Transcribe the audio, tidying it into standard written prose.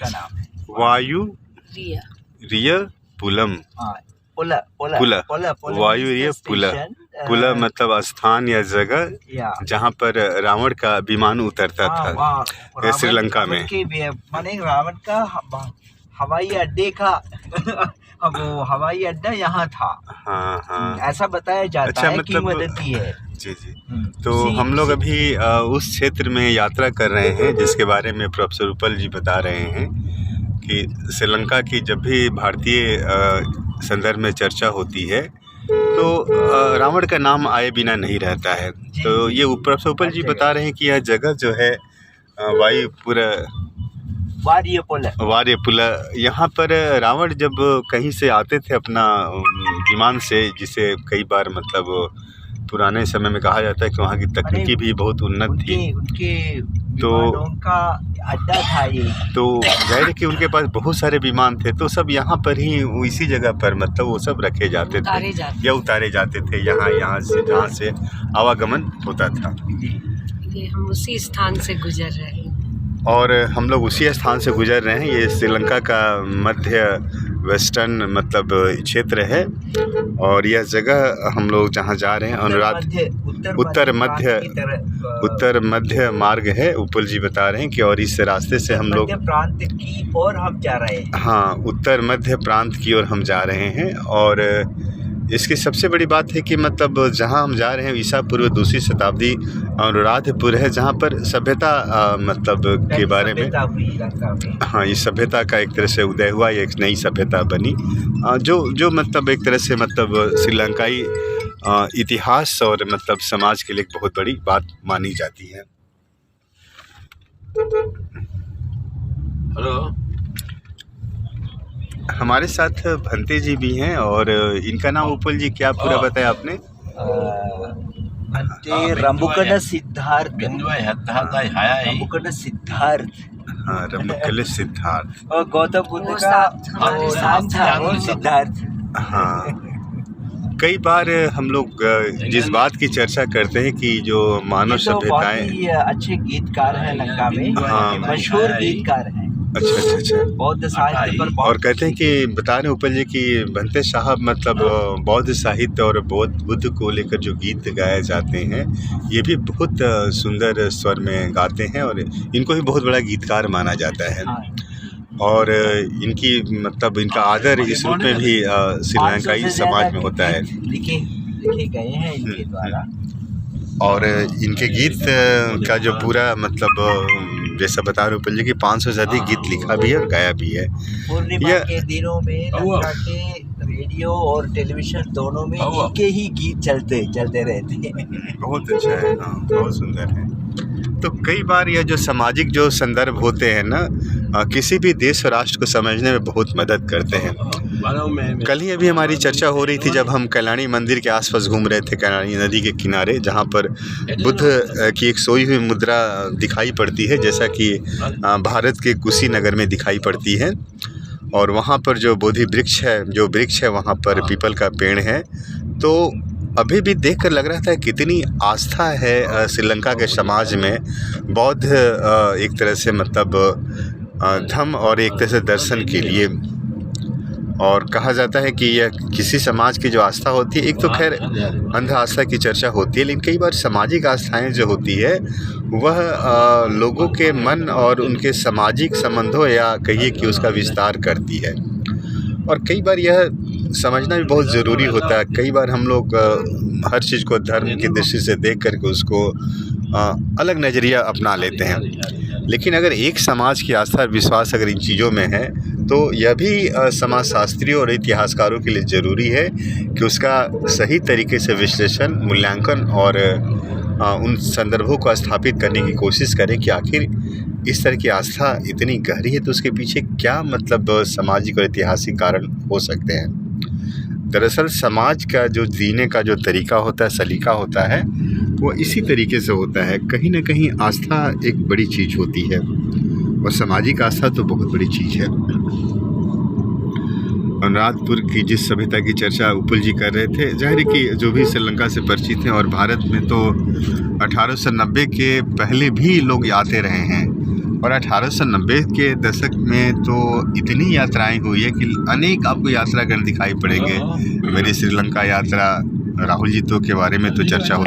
उसका नाम है। वायु रिया रिय पुलम। हाँ, पुला पुला पुला, पुला वायु रिय पुला। पुला मतलब स्थान या जगह या जहाँ पर रावण का विमान उतरता था वहाँ श्रीलंका में। माने रावण का हवाई अड्डे का वो हवाई अड्डा यहाँ था। हाँ हाँ, ऐसा बताया जाता है, मतलब किंवदंती है। जी जी। तो हम लोग अभी उस क्षेत्र में यात्रा कर रहे हैं जिसके बारे में प्रोफेसर उपल जी बता रहे हैं कि श्रीलंका की जब भी भारतीय संदर्भ में चर्चा होती है तो रावण का नाम आए बिना नहीं रहता है। तो ये प्रोफेसर उपल जी बता रहे हैं कि यह जगह जो है वार्यपुला, यहाँ पर रावण जब कहीं से आते थे अपना विमान से, जिसे कई बार मतलब पुराने समय में कहा जाता है कि वहाँ की तकनीकी भी बहुत उन्नत थी, उनके तो उनका अड्डा था ये। तो जाहिर है कि उनके पास बहुत सारे विमान थे, तो सब यहाँ पर ही इसी जगह पर मतलब वो सब रखे जाते थे या उतारे जाते थे यहाँ से जहाँ से आवागमन होता था। ये हम उसी स्थान से गुजर रहे हैं और हम लोग उसी स्थान से गुजर रहे हैं। ये श्रीलंका का मध्य वेस्टर्न मतलब क्षेत्र है और यह जगह हम लोग जहाँ जा रहे हैं अनुराध उत्तर मध्य मार्ग है। उपल जी बता रहे हैं कि और इस रास्ते से हम लोग प्रांत की ओर हम जा रहे हैं। हाँ, उत्तर मध्य प्रांत की ओर हम जा रहे हैं। और इसकी सबसे बड़ी बात है कि मतलब जहाँ हम जा रहे हैं ईसा पूर्व 2वीं शताब्दी अनुराधपुर है, जहाँ पर सभ्यता मतलब के बारे में हाँ, इस सभ्यता का एक तरह से उदय हुआ, एक नई सभ्यता बनी जो मतलब एक तरह से मतलब श्रीलंकाई इतिहास और मतलब समाज के लिए एक बहुत बड़ी बात मानी जाती है। हेलो, हमारे साथ भंते जी भी हैं और इनका नाम उपल जी क्या पूरा बताया आपने? भंते रंबुकन सिद्धार्थ। हाँ, रंबुकन सिद्धार्थ और गौतम बुद्ध का नाम था सिद्धार्थ। हाँ, कई बार हम लोग जिस बात की चर्चा करते हैं कि जो मानव सभ्यताएं अच्छे गीतकार हैं लंका में, मशहूर गीतकार हैं। अच्छा बौद्ध साहित्य पर और कहते हैं कि बता रहे उपल जी कि भंते साहब मतलब बौद्ध साहित्य और बौद्ध बुद्ध को लेकर जो गीत गाए जाते हैं ये भी बहुत सुंदर स्वर में गाते हैं और इनको भी बहुत बड़ा गीतकार माना जाता है। और इनकी मतलब इनका आदर इस रूप में भी श्रीलंकाई समाज में होता है, लिखे गए हैं इनके द्वारा। और इनके गीत का जो पूरा मतलब जैसा बता रहे उपल जी कि 500 से अधिक गीत लिखा भी है और गाया भी है। पूर्णिमा के दिनों में लंका के रेडियो और टेलीविजन दोनों में इनके ही गीत चलते रहते हैं। बहुत अच्छा है, हाँ, बहुत सुंदर है। तो कई बार यह जो सामाजिक जो संदर्भ होते हैं ना किसी भी देश और राष्ट्र को समझने में बहुत मदद करते हैं। कल ही अभी हमारी चर्चा हो रही थी जब हम कल्याणी मंदिर के आसपास घूम रहे थे, कल्याणी नदी के किनारे, जहाँ पर बुद्ध की एक सोई हुई मुद्रा दिखाई पड़ती है जैसा कि भारत के कुशीनगर में दिखाई पड़ती है। और वहाँ पर जो बोधि वृक्ष है वहाँ पर पीपल का पेड़ है। तो अभी भी देखकर लग रहा था कितनी आस्था है श्रीलंका के समाज में बौद्ध एक तरह से मतलब धम्म और एक तरह से दर्शन के लिए। और कहा जाता है कि यह किसी समाज की जो आस्था होती है, एक तो खैर अंध आस्था की चर्चा होती है, लेकिन कई बार सामाजिक आस्थाएं जो होती है वह लोगों के मन और उनके सामाजिक संबंधों या कहिए कि उसका विस्तार करती है। और कई बार यह समझना भी बहुत ज़रूरी होता है। कई बार हम लोग हर चीज़ को धर्म की दृष्टि से देख करके उसको अलग नज़रिया अपना लेते हैं, लेकिन अगर एक समाज की आस्था और विश्वास अगर इन चीज़ों में है तो यह भी समाजशास्त्रियों और इतिहासकारों के लिए ज़रूरी है कि उसका सही तरीके से विश्लेषण, मूल्यांकन और उन संदर्भों को स्थापित करने की कोशिश करें कि आखिर इस तरह की आस्था इतनी गहरी है तो उसके पीछे क्या मतलब सामाजिक और ऐतिहासिक कारण हो सकते हैं। दरअसल समाज का जो जीने का जो तरीका होता है, सलीका होता है, वो इसी तरीके से होता है। कहीं ना कहीं आस्था एक बड़ी चीज़ होती है और सामाजिक आस्था तो बहुत बड़ी चीज़ है। अनुराधपुर की जिस सभ्यता की चर्चा उपल जी कर रहे थे, जाहिर है कि जो भी श्रीलंका से परिचित हैं और भारत में तो 1890 के पहले भी लोग आते रहे हैं और 1890 के दशक में तो इतनी यात्राएं हुई है कि अनेक आपको यात्रा करने दिखाई पड़ेंगे। मेरी श्रीलंका यात्रा, राहुल जी तो के बारे में तो चर्चा हो